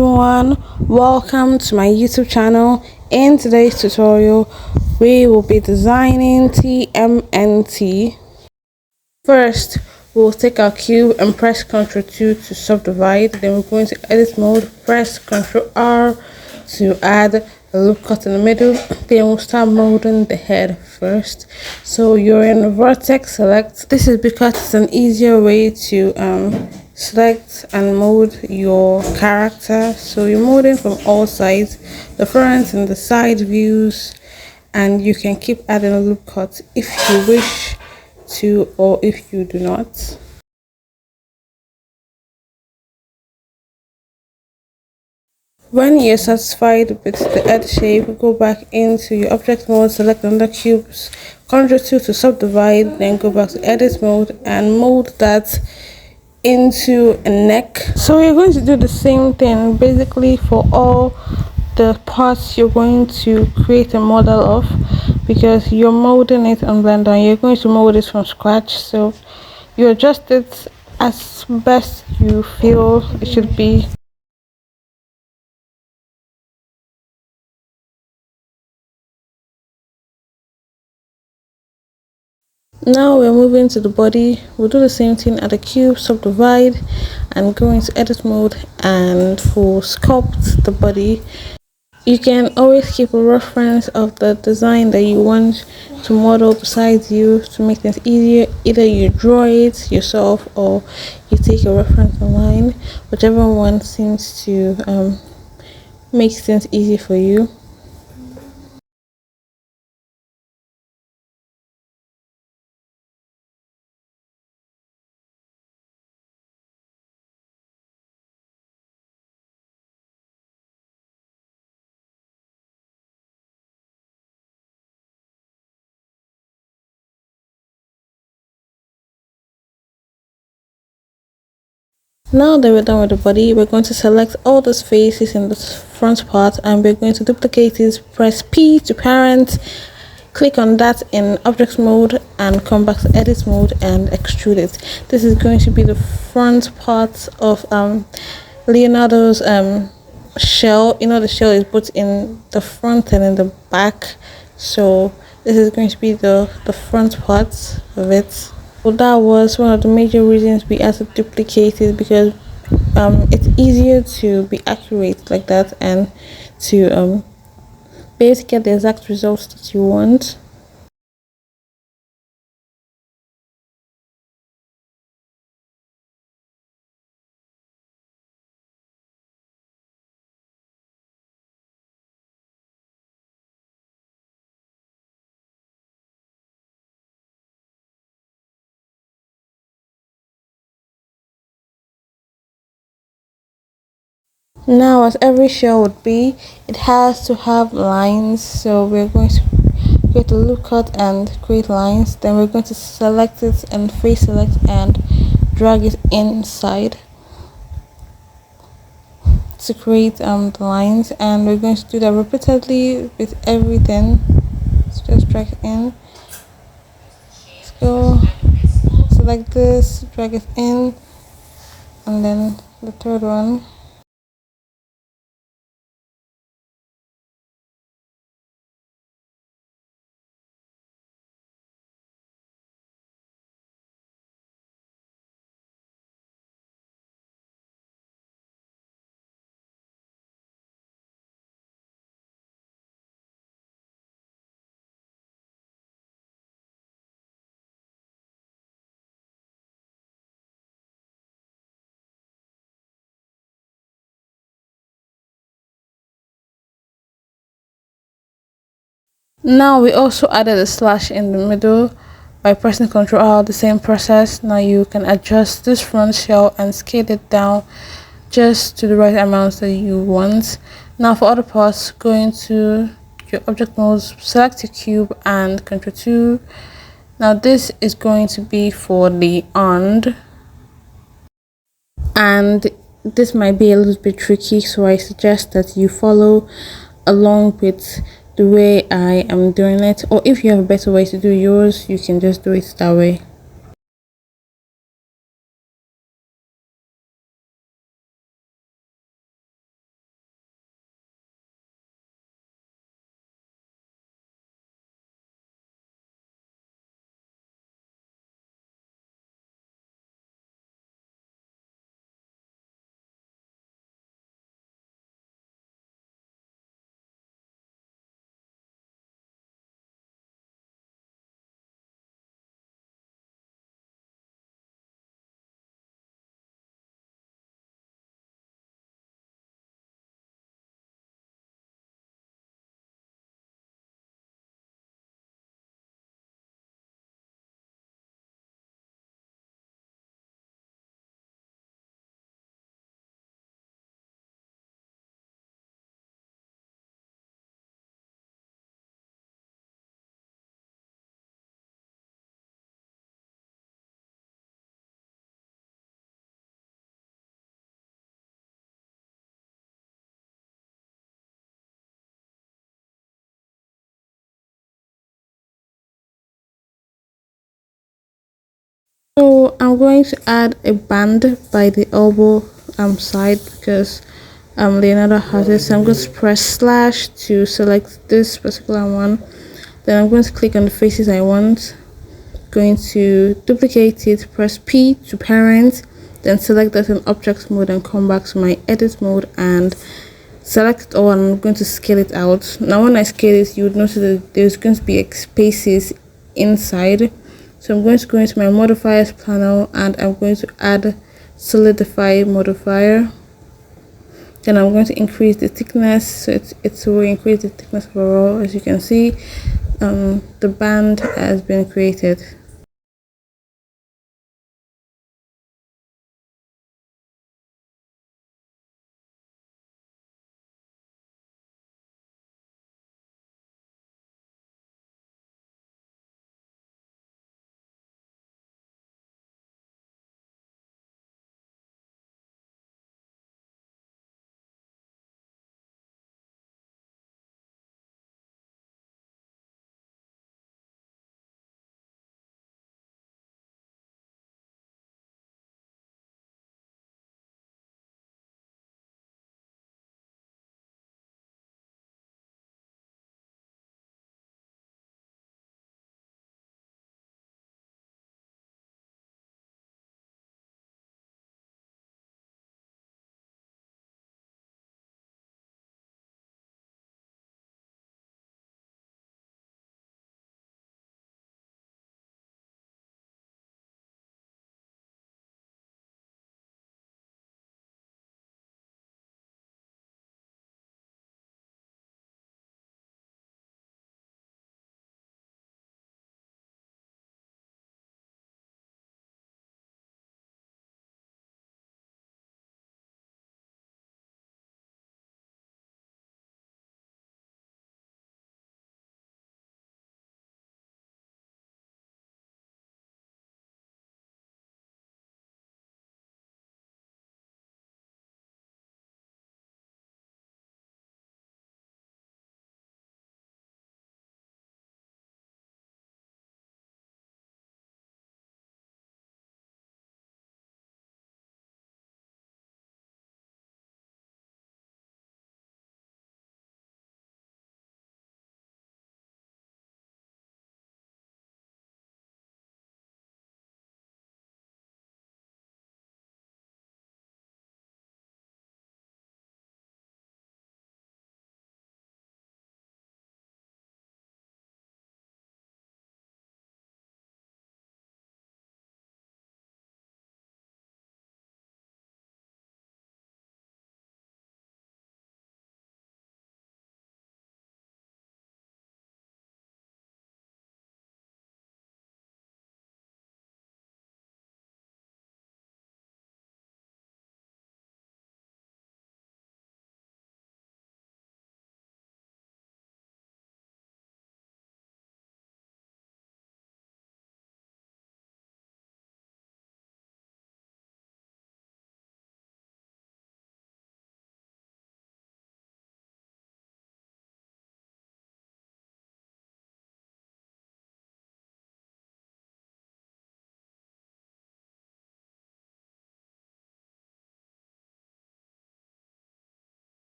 everyone, welcome to my YouTube channel. In today's tutorial we will be designing TMNT. First, we'll take our cube and press Ctrl 2 to subdivide. Then we're going to edit mode, press Ctrl R to add a loop cut in the middle. Then we'll start molding the head first. So you're in vertex select. This is because it's an easier way to select and mold your character. So you're molding from all sides, the front and the side views, and you can keep adding a loop cut if you wish to or if you do not. When you're satisfied with the head shape, go back into your object mode, select another cubes, Ctrl 2 to subdivide, then go back to edit mode and mold that into a neck. So you're going to do the same thing basically for all the parts you're going to create a model of, because you're molding it on Blender and you're going to mold it from scratch. So you adjust it as best you feel it should be. Now we're moving to the body. We'll do the same thing at the cube, subdivide, and go into edit mode and we'll sculpt the body. You can always keep a reference of the design that you want to model beside you to make things easier. Either you draw it yourself or you take a reference online, whichever one seems to make things easy for you. Now that we're done with the body, we're going to select all those faces in the front part and we're going to duplicate it. Press P to parent, click on that in object mode and come back to edit mode and extrude it. This is going to be the front part of Leonardo's shell. You know, the shell is both in the front and in the back, so this is going to be the front part of it. Well, that was one of the major reasons we had to duplicate it, because it's easier to be accurate like that and to be able to get the exact results that you want. Now, as every shell would be, it has to have lines, so we're going to create a loop cut and create lines. Then we're going to select it and face select and drag it inside to create the lines, and we're going to do that repeatedly with everything. So just drag it in. Let's go select this, drag it in, and then the third one. Now we also added a slash in the middle by pressing Ctrl R. The same process. Now you can adjust this front shell and scale it down just to the right amount that you want. Now for other parts, go into your object mode, select your cube and Ctrl 2. Now this is going to be for the and this might be a little bit tricky, so I suggest that you follow along with the way I am doing it, or if you have a better way to do yours, you can just do it that way. So I'm going to add a band by the elbow side because Leonardo has it. So I'm going to press slash to select this particular one. Then I'm going to click on the faces I want. Going to duplicate it, press P to parent, then select that in object mode and come back to my edit mode and select it all. And I'm going to scale it out. Now when I scale it, you would notice that there's going to be spaces inside. So I'm going to go into my modifiers panel and I'm going to add solidify modifier. Then I'm going to increase the thickness, so it will increase the thickness overall. As you can see, the band has been created.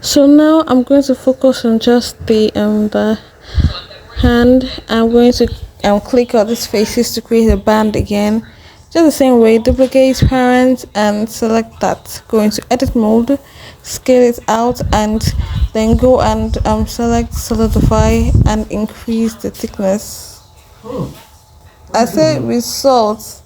So now I'm going to focus on just the hand. I'm going to click on these faces to create a band again. Just the same way, duplicate parent and select that. Go into edit mode, scale it out, and then go and select solidify and increase the thickness. I say with salt.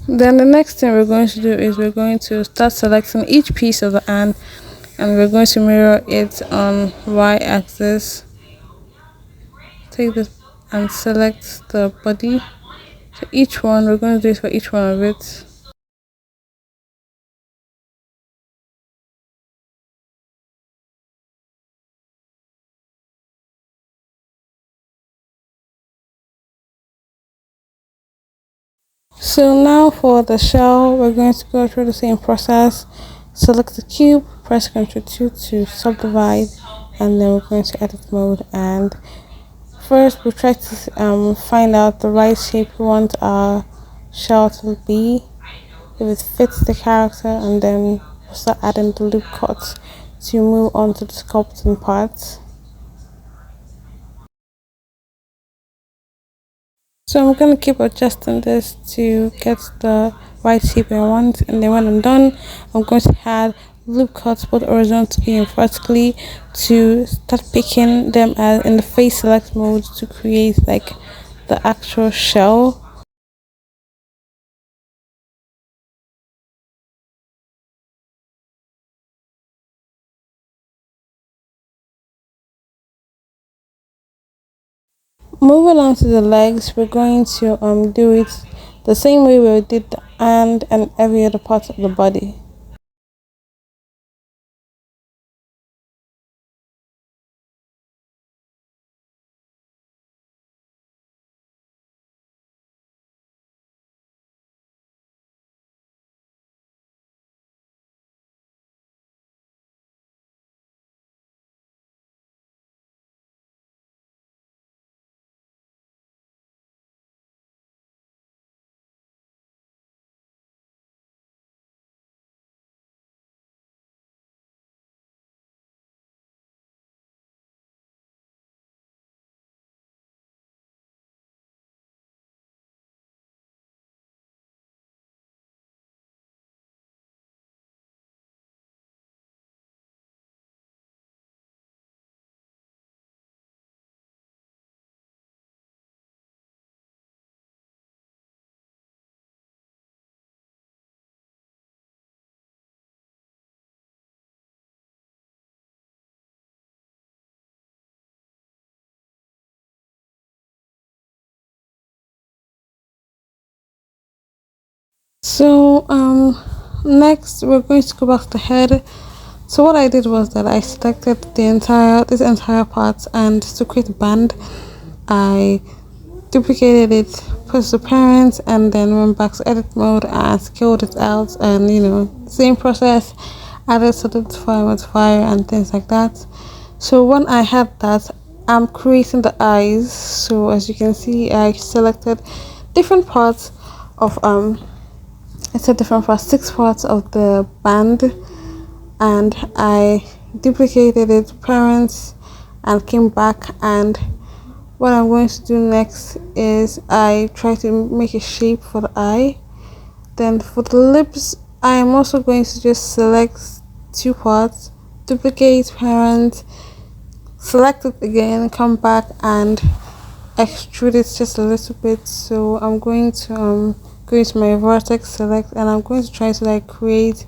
Then the next thing we're going to do is we're going to start selecting each piece of the hand and we're going to mirror it on y-axis. Take this and select the body. So each one, we're going to do it for each one of it. So now for the shell, we're going to go through the same process. Select the cube, press Ctrl 2 to subdivide, and then we're going to edit mode. And first, we'll try to find out the right shape we want our shell to be, if it fits the character, and then we'll start adding the loop cuts to move on to the sculpting part. So I'm going to keep adjusting this to get the right shape I want, and then when I'm done, I'm going to add loop cuts both horizontally and vertically to start picking them as in the face select mode to create like the actual shell. Moving on to the legs, we're going to do it the same way we did the hand and every other part of the body. So next we're going to go back to the head. So what I did was that I selected this entire part, and to create a band I duplicated it, pressed the parent, and then went back to edit mode and scaled it out, and same process, added solidify, modifier and things like that. So when I had that, I'm creating the eyes. So as you can see, I selected different parts of it's a different for 6 parts of the band, and I duplicated it parents and came back. And what I'm going to do next is I try to make a shape for the eye. Then for the lips, I am also going to just select 2 parts, duplicate parent, select it again, come back and extrude it just a little bit. So I'm going to go into my vertex select, and I'm going to try to like create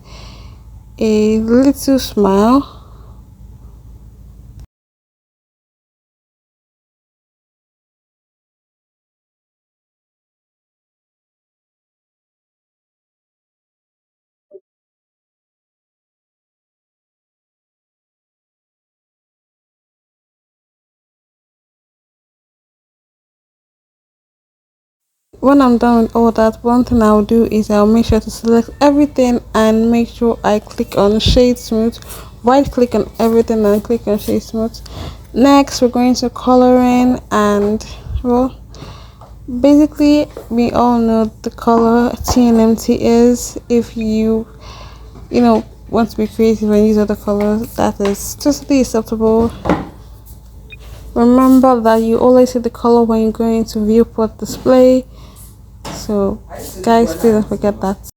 a little smile. When I'm done with all that, one thing I'll do is I'll make sure to select everything and make sure I click on shade smooth, right click on everything and click on shade smooth. Next we're going to coloring, and well, basically we all know the color TMNT is. If you want to be creative and use other colors, that is totally acceptable. Remember that you always see the color when you're going to viewport display. So guys, please don't forget that.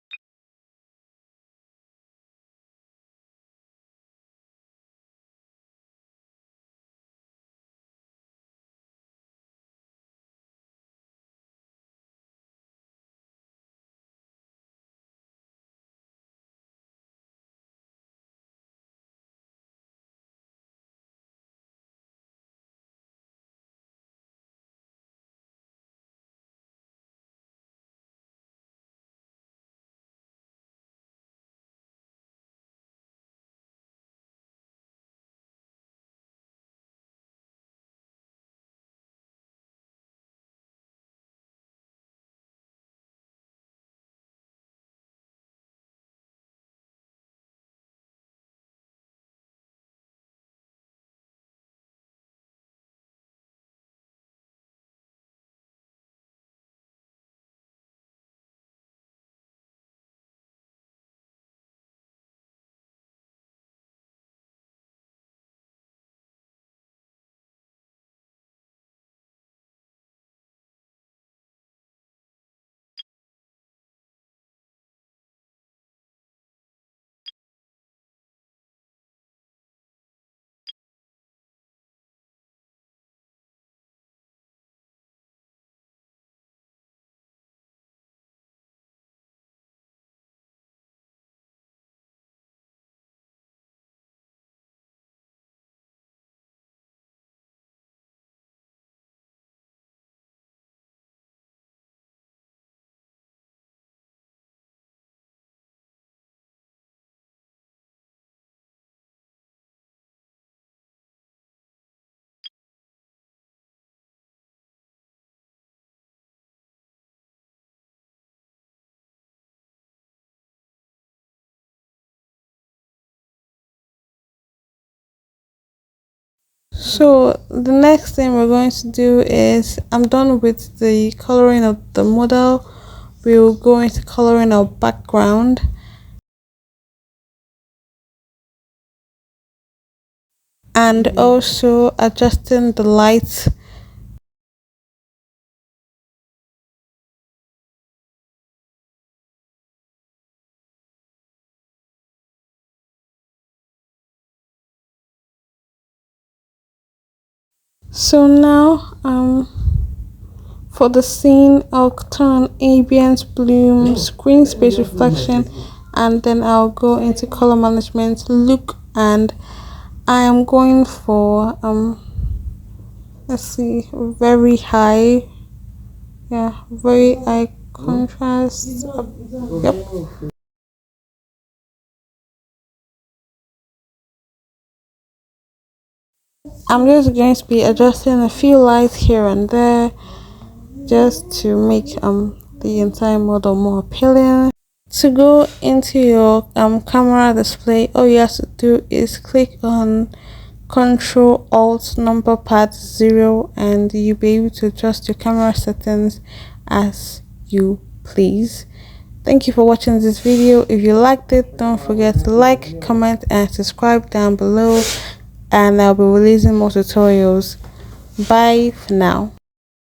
So the next thing we're going to do is, I'm done with the coloring of the model. We'll go into coloring our background, and also adjusting the lights. So now for the scene, I'll turn on ambient bloom, screen space reflection, and then I'll go into color management, look, and I am going for let's see, very high, yeah, very high contrast. Yep. I'm just going to be adjusting a few lights here and there, just to make the entire model more appealing. To go into your camera display, all you have to do is click on Control Alt number pad 0, and you'll be able to adjust your camera settings as you please. Thank you for watching this video. If you liked it, don't forget to like, comment, and subscribe down below, and I'll be releasing more tutorials. Bye for now.